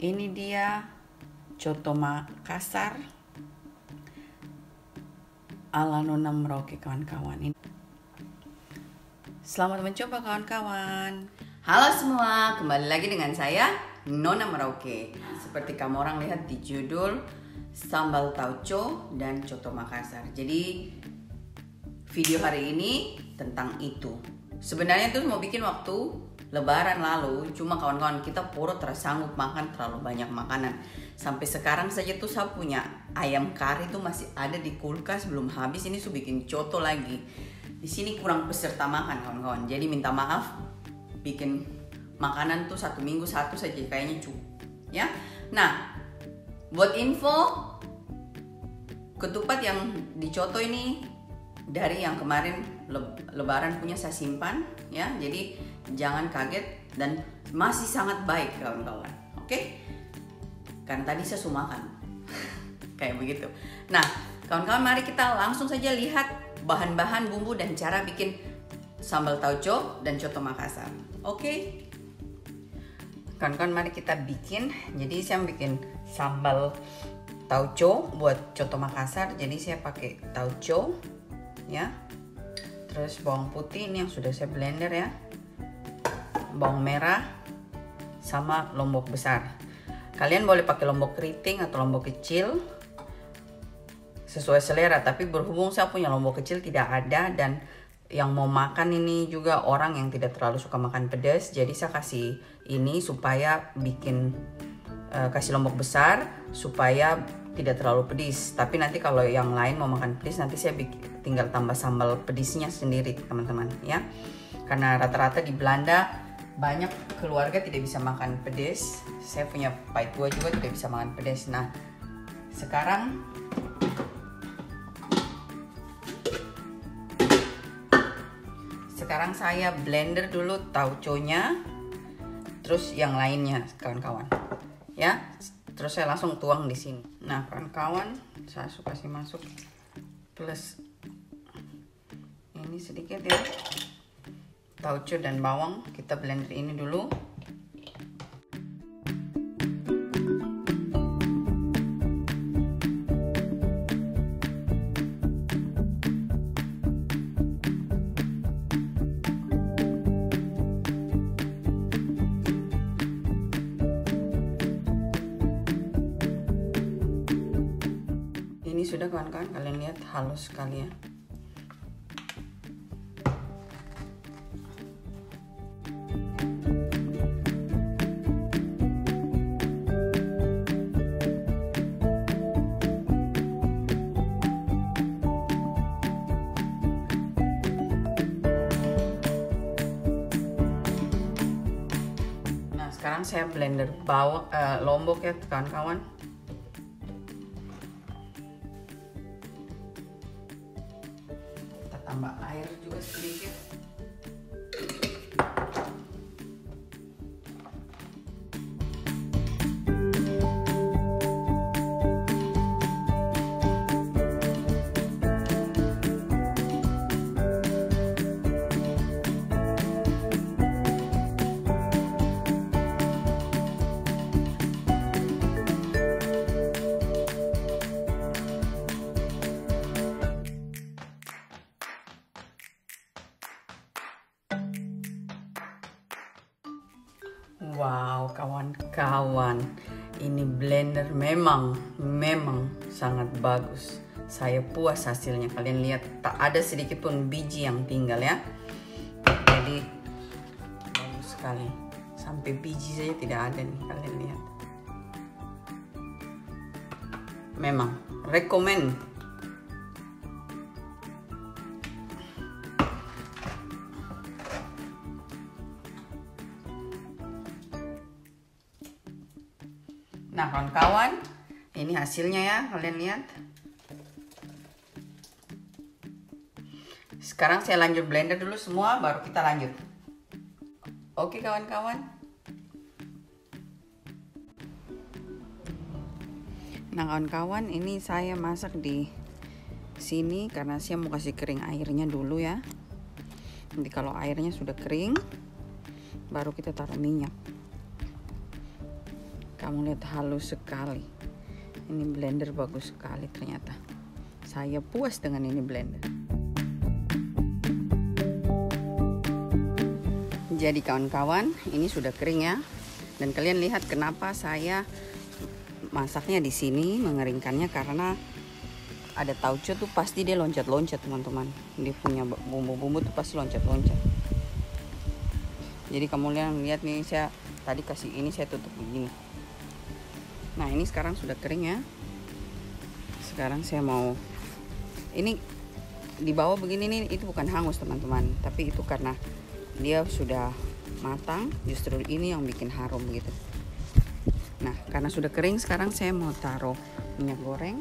Ini dia coto Makassar ala Nona Merauke, kawan-kawan. Selamat mencoba, kawan-kawan. Halo semua, kembali lagi dengan saya Nona Merauke. Seperti kamu orang lihat di judul, sambal tauco dan coto Makassar. Jadi video hari ini tentang itu. Sebenarnya tuh mau bikin waktu Lebaran lalu, cuma kawan-kawan kita pura tersanggup makan terlalu banyak makanan. Sampai sekarang saja tuh saya punya ayam kari tuh masih ada di kulkas, belum habis. Ini sudah bikin coto lagi. Di sini kurang peserta makan, kawan-kawan. Jadi minta maaf, bikin makanan tuh 1 minggu 1 saja kayaknya cukup, ya. Nah, buat info, ketupat yang dicoto ini dari yang kemarin Lebaran punya saya simpan, ya. Jadi jangan kaget dan masih sangat baik, kawan-kawan. Oke? Karena tadi saya sudah makan. Kayak begitu. Nah, kawan-kawan, mari kita langsung saja lihat bahan-bahan, bumbu, dan cara bikin sambal tauco dan coto Makassar. Oke? Kawan-kawan, mari kita bikin. Jadi saya bikin sambal tauco buat coto Makassar. Jadi saya pakai tauco, ya. Terus bawang putih ini yang sudah saya blender, ya. Bawang merah sama lombok besar. Kalian boleh pakai lombok keriting atau lombok kecil sesuai selera, tapi berhubung saya punya lombok kecil tidak ada, dan yang mau makan ini juga orang yang tidak terlalu suka makan pedas, jadi saya kasih ini supaya bikin kasih lombok besar supaya tidak terlalu pedis. Tapi nanti kalau yang lain mau makan pedis, nanti saya tinggal tambah sambal pedisnya sendiri, teman-teman, ya. Karena rata-rata di Belanda banyak keluarga tidak bisa makan pedas. Saya punya tua juga tidak bisa makan pedas. Nah, sekarang saya blender dulu tauconya, terus yang lainnya, kawan-kawan, ya. Terus saya langsung tuang di sini. Nah, kawan-kawan, saya suka kasih masuk plus ini sedikit, ya. Tauco dan bawang kita blender ini dulu. Ini sudah, kawan-kawan, kalian lihat halus sekali, ya. Sekarang saya blender bawang lombok, ya, kawan-kawan. Kita tambah air juga sedikit. Wow, kawan-kawan, ini blender memang sangat bagus. Saya puas hasilnya. Kalian lihat, tak ada sedikit pun biji yang tinggal, ya. Jadi bagus sekali. Sampai biji saja tidak ada nih, kalian lihat. Memang rekomen. Nah, kawan-kawan, ini hasilnya, ya, kalian lihat. Sekarang saya lanjut blender dulu semua, baru kita lanjut. Oke, kawan-kawan. Nah, kawan-kawan, ini saya masak di sini karena saya mau kasih kering airnya dulu, ya. Nanti kalau airnya sudah kering, baru kita taruh minyak. Kamu lihat, halus sekali. Ini blender bagus sekali ternyata. Saya puas dengan ini blender. Jadi kawan-kawan, ini sudah kering ya. Dan kalian lihat kenapa saya masaknya di sini, mengeringkannya, karena ada tauco tuh pasti dia loncat-loncat teman-teman. Dia punya bumbu-bumbu tuh pasti loncat-loncat. Jadi kamu lihat nih, saya tadi kasih ini, saya tutup begini. Nah ini sekarang sudah kering ya. Sekarang saya mau, ini di bawah begini nih, itu bukan hangus teman-teman, tapi itu karena dia sudah matang, justru ini yang bikin harum gitu. Nah karena sudah kering, sekarang saya mau taruh minyak goreng.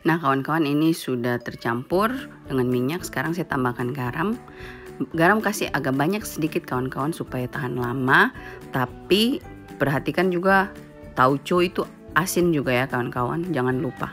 Nah kawan-kawan, ini sudah tercampur dengan minyak. Sekarang saya tambahkan garam. Garam kasih agak banyak sedikit kawan-kawan supaya tahan lama. Tapi perhatikan juga tauco itu asin juga ya kawan-kawan, jangan lupa.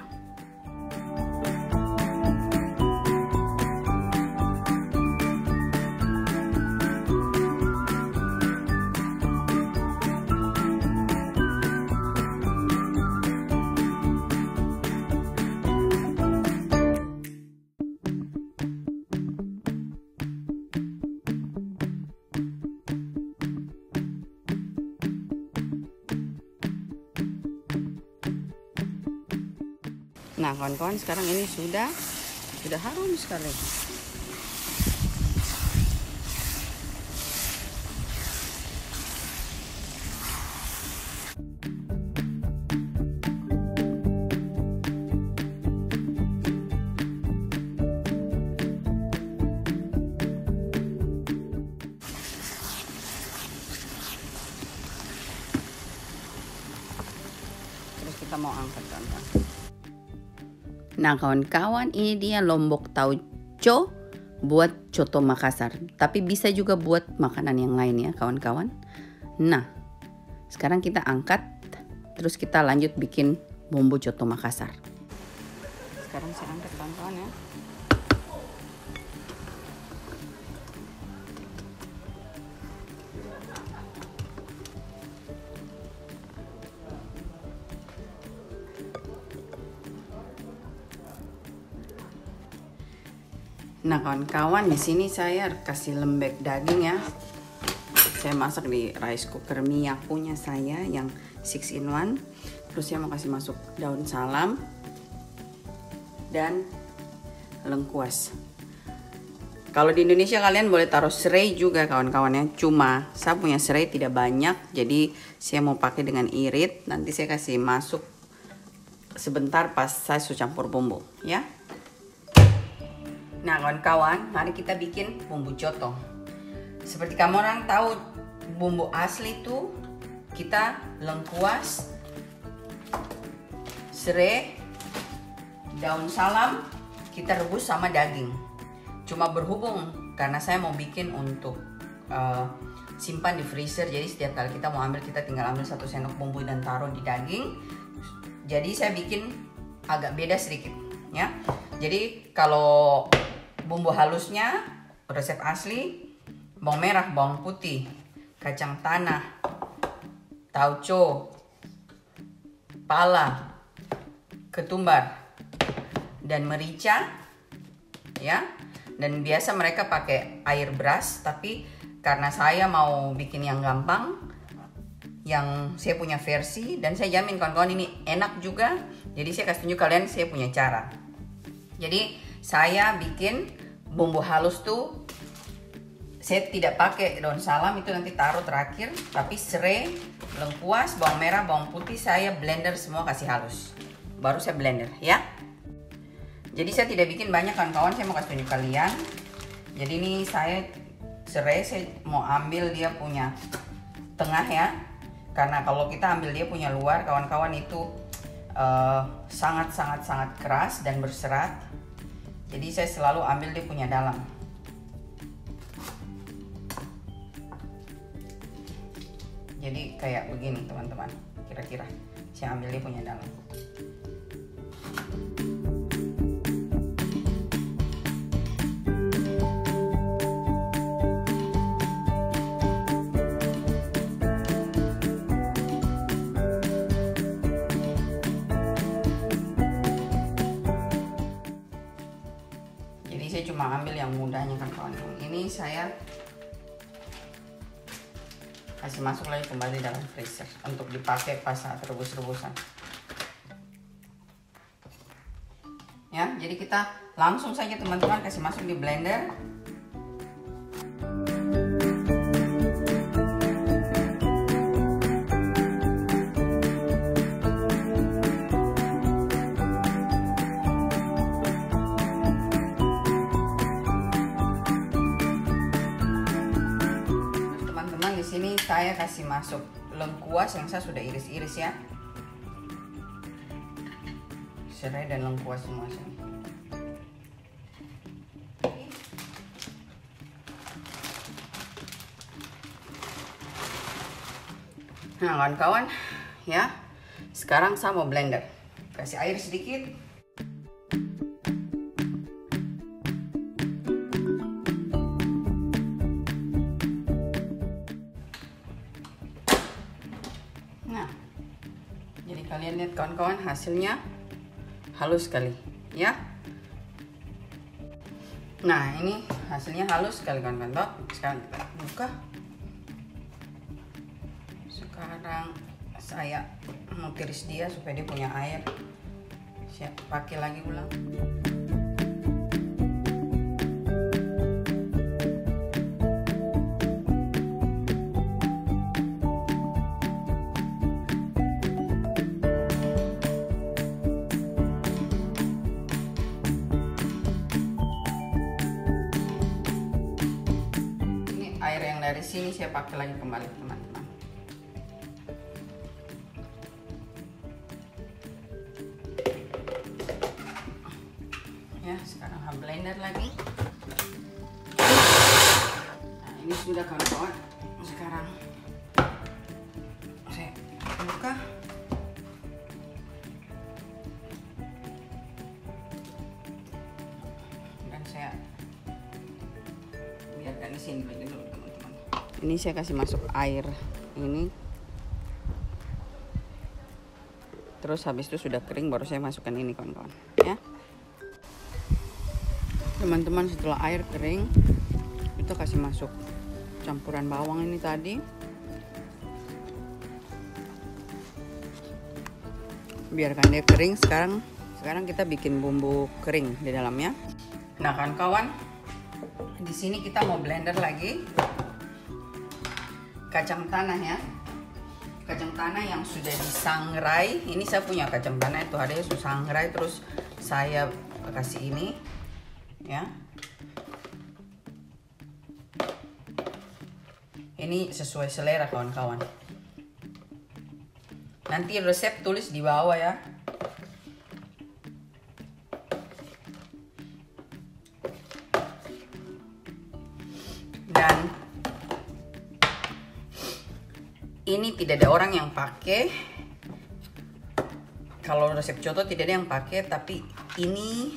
Nah kawan-kawan, sekarang ini sudah harum sekali. Terus kita mau angkat kawan-kawan. Nah kawan-kawan, ini dia lombok tauco buat coto Makassar. Tapi bisa juga buat makanan yang lain ya kawan-kawan. Nah sekarang kita angkat, terus kita lanjut bikin bumbu coto Makassar. Sekarang saya angkat kawan-kawan ya. Nah kawan-kawan, di sini saya kasih lembek daging ya. Saya masak di rice cooker Mia punya saya yang 6-in-1. Terus saya mau kasih masuk daun salam dan lengkuas. Kalau di Indonesia kalian boleh taruh serai juga kawan-kawan ya. Cuma saya punya serai tidak banyak, jadi saya mau pakai dengan irit. Nanti saya kasih masuk sebentar pas saya sudah campur bumbu ya. Nah kawan-kawan, mari kita bikin bumbu coto. Seperti kamu orang tahu, bumbu asli itu kita lengkuas, serai, daun salam, kita rebus sama daging. Cuma berhubung karena saya mau bikin untuk simpan di freezer, jadi setiap kali kita mau ambil, kita tinggal ambil 1 sendok bumbu dan taruh di daging. Jadi saya bikin agak beda sedikit ya. Jadi kalau bumbu halusnya resep asli, bawang merah, bawang putih, kacang tanah, tauco, pala, ketumbar, dan merica ya. Dan biasa mereka pakai air beras, tapi karena saya mau bikin yang gampang, yang saya punya versi, dan saya jamin kawan-kawan ini enak juga. Jadi saya kasih tunjuk kalian saya punya cara. Jadi saya bikin bumbu halus tuh, saya tidak pakai daun salam, itu nanti taruh terakhir. Tapi serai, lengkuas, bawang merah, bawang putih saya blender semua kasih halus. Baru saya blender ya. Jadi saya tidak bikin banyak kawan-kawan, saya mau kasih tunjuk kalian. Jadi ini saya serai, saya mau ambil dia punya tengah ya. Karena kalau kita ambil dia punya luar kawan-kawan itu sangat keras dan berserat. Jadi saya selalu ambil dia punya dalam. Jadi kayak begini teman-teman, kira-kira saya ambil dia punya dalam. Jadi saya cuma ambil yang mudahnya kan kawan. Ini saya kasih masuk lagi kembali dalam freezer untuk dipakai pas saat rebus-rebusan. Ya, jadi kita langsung saja teman-teman kasih masuk di blender. Di sini saya kasih masuk lengkuas yang saya sudah iris-iris ya. Serai dan lengkuas semua sini. Nah kawan-kawan ya, sekarang saya mau blender. Kasih air sedikit. Nah, jadi kalian lihat kawan-kawan hasilnya halus sekali ya. Nah ini hasilnya halus sekali kawan-kawan. Sekarang kita buka. Sekarang saya mau tiris dia supaya dia punya air. Siap pakai lagi ulang. Air yang dari sini saya pakai lagi kembali teman-teman. Ya sekarang blender lagi. Nah ini sudah kawan-kawan. Sekarang saya buka. Dan saya biarkan di sini dulu teman-teman. Ini saya kasih masuk air ini. Terus habis itu sudah kering baru saya masukkan ini kawan-kawan ya. Teman-teman setelah air kering itu kasih masuk campuran bawang ini tadi. Biarkan dia kering. Sekarang kita bikin bumbu kering di dalamnya. Nah kawan-kawan, di sini kita mau blender lagi kacang tanah ya. Kacang tanah yang sudah disangrai. Ini saya punya kacang tanah itu ada yang sudah sangrai, terus saya kasih ini ya. Ini sesuai selera kawan-kawan. Nanti resep tulis di bawah ya. Dan ini tidak ada orang yang pakai. Kalau resep coto tidak ada yang pakai, tapi ini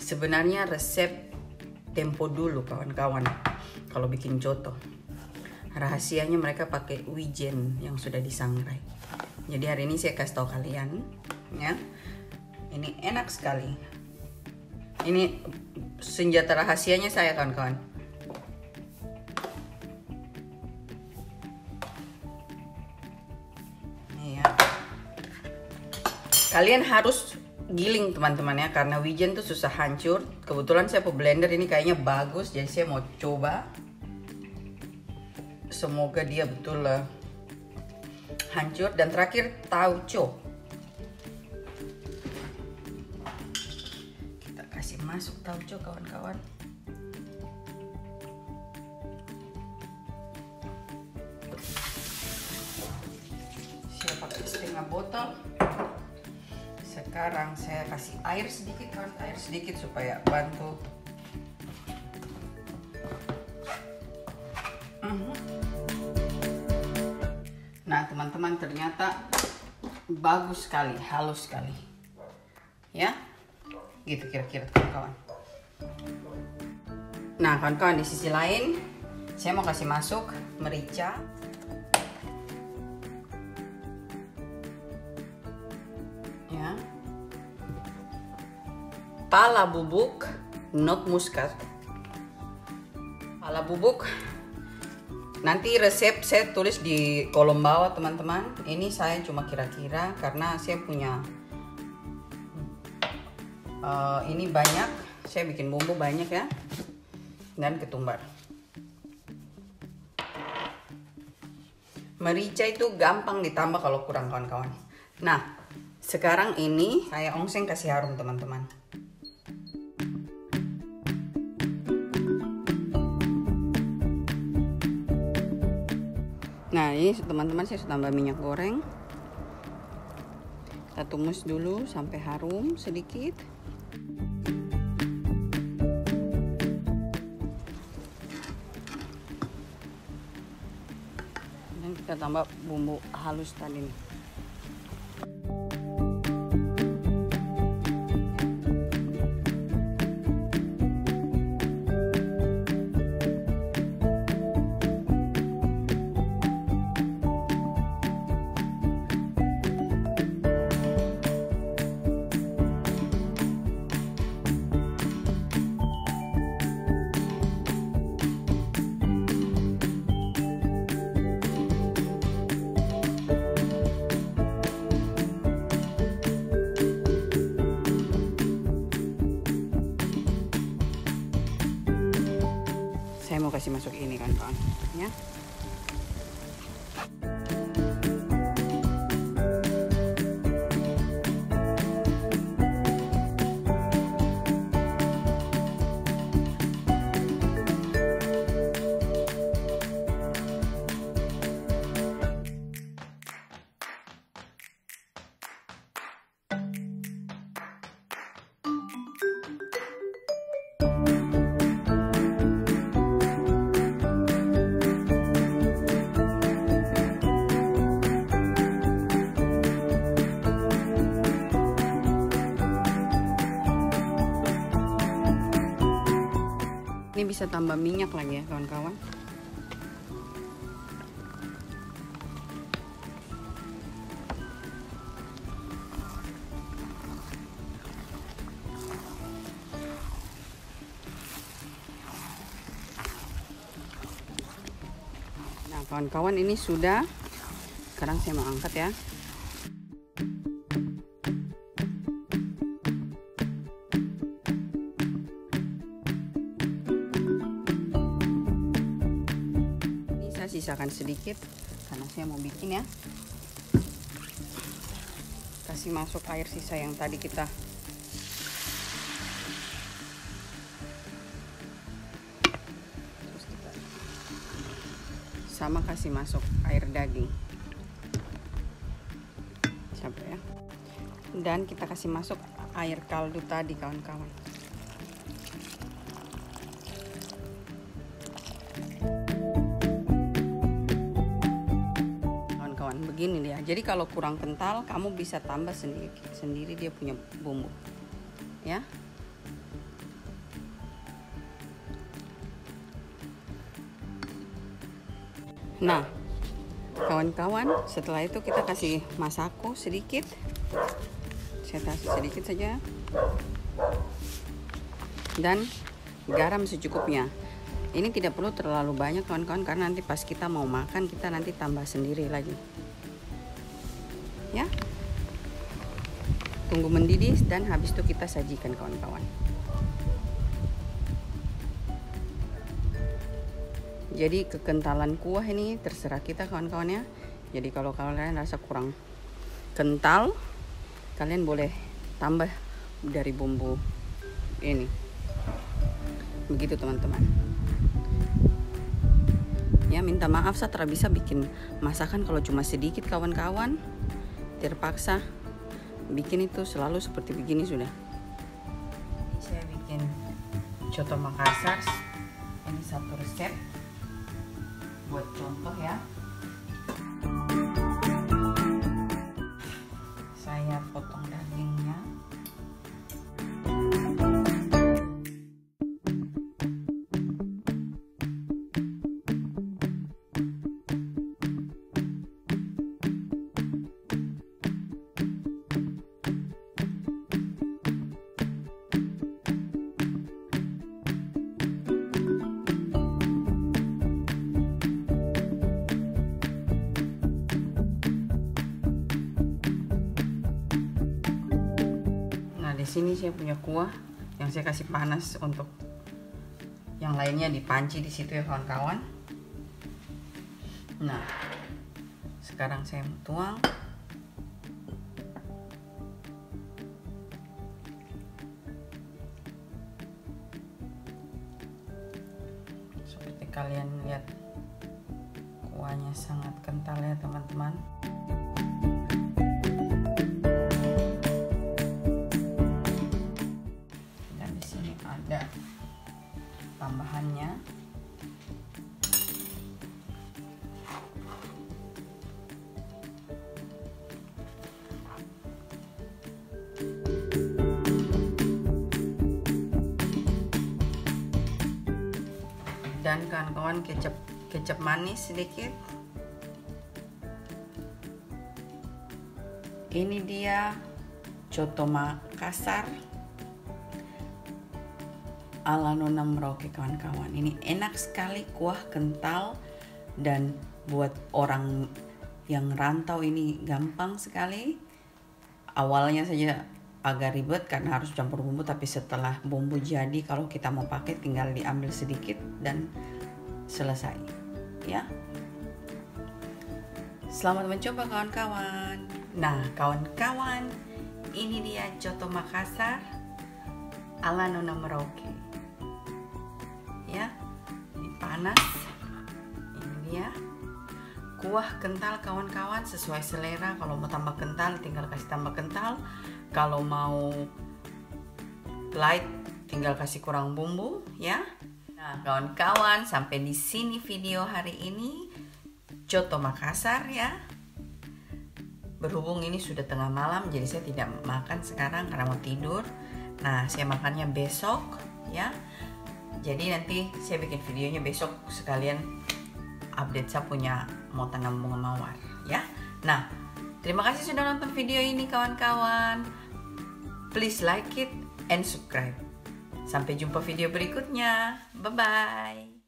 sebenarnya resep tempo dulu kawan-kawan. Kalau bikin coto, rahasianya mereka pakai wijen yang sudah disangrai. Jadi hari ini saya kasih tahu kalian ya. Ini enak sekali. Ini senjata rahasianya saya kawan-kawan. Kalian harus giling teman-teman ya, karena wijen tuh susah hancur. Kebetulan saya blender ini kayaknya bagus, jadi saya mau coba. Semoga dia betul hancur. Dan terakhir tauco. Kita kasih masuk tauco kawan-kawan. Saya pakai setengah botol. Sekarang saya kasih air sedikit kan, air sedikit supaya bantu. Nah teman-teman, ternyata bagus sekali, halus sekali ya, gitu kira-kira kawan-kawan. Nah kawan-kawan, di sisi lain saya mau kasih masuk merica. Ya, pala bubuk not muskat. Pala bubuk nanti resep saya tulis di kolom bawah teman-teman. Ini saya cuma kira-kira karena saya punya ini banyak, saya bikin bumbu banyak ya, dan ketumbar. Merica itu gampang ditambah kalau kurang kawan-kawan. Nah sekarang ini saya ongseng kasih harum teman-teman. Nah ini teman-teman, saya sudah tambah minyak goreng. Kita tumis dulu sampai harum sedikit. Dan kita tambah bumbu halus tadi nih. Saya mau kasih masuk ini kawan-kawan ya. Ini bisa tambah minyak lagi ya kawan-kawan. Nah kawan-kawan, ini sudah. Sekarang saya mau angkat ya. Sisakan sedikit karena saya mau bikin ya. Kasih masuk air sisa yang tadi kita sama kasih masuk air daging sampai ya, dan kita kasih masuk air kaldu tadi kawan-kawan. Begini dia. Jadi kalau kurang kental, kamu bisa tambah sendiri dia punya bumbu. Ya. Nah, kawan-kawan, setelah itu kita kasih masako sedikit. Saya kasih sedikit saja. Dan garam secukupnya. Ini tidak perlu terlalu banyak kawan-kawan, karena nanti pas kita mau makan kita nanti tambah sendiri lagi. Ya, tunggu mendidih dan habis itu kita sajikan kawan-kawan. Jadi kekentalan kuah ini terserah kita kawan-kawan ya. Jadi kalau kalian rasa kurang kental, kalian boleh tambah dari bumbu ini. Begitu teman-teman. Ya, minta maaf saya tidak bisa bikin masakan kalau cuma sedikit kawan-kawan. Terpaksa bikin itu selalu seperti begini sudah. Saya bikin coto Makassar. Ini satu resep buat contoh ya. Saya potong dagingnya. Di sini saya punya kuah yang saya kasih panas untuk yang lainnya dipanci di situ ya kawan-kawan. Nah, sekarang saya tuang. Seperti kalian lihat, kuahnya sangat kental ya teman-teman. Ada tambahannya. Dan kawan-kawan kecap manis sedikit. Ini dia coto Makassar ala Nona Merauke kawan-kawan. Ini enak sekali, kuah kental, dan buat orang yang rantau ini gampang sekali. Awalnya saja agak ribet karena harus campur bumbu, tapi setelah bumbu jadi, kalau kita mau pakai tinggal diambil sedikit dan selesai ya. Selamat mencoba kawan-kawan. Nah kawan-kawan, ini dia coto Makassar ala Nona Merauke ya. Ini panas, ini dia kuah kental kawan-kawan, sesuai selera. Kalau mau tambah kental tinggal kasih tambah kental, kalau mau light tinggal kasih kurang bumbu ya. Nah kawan-kawan, sampai di sini video hari ini coto Makassar ya. Berhubung ini sudah tengah malam, jadi saya tidak makan sekarang karena mau tidur. Nah saya makannya besok ya. Jadi nanti saya bikin videonya besok, sekalian update saya punya mau tanam bunga mawar ya. Nah terima kasih sudah nonton video ini kawan-kawan. Please like it and subscribe. Sampai jumpa video berikutnya. Bye bye.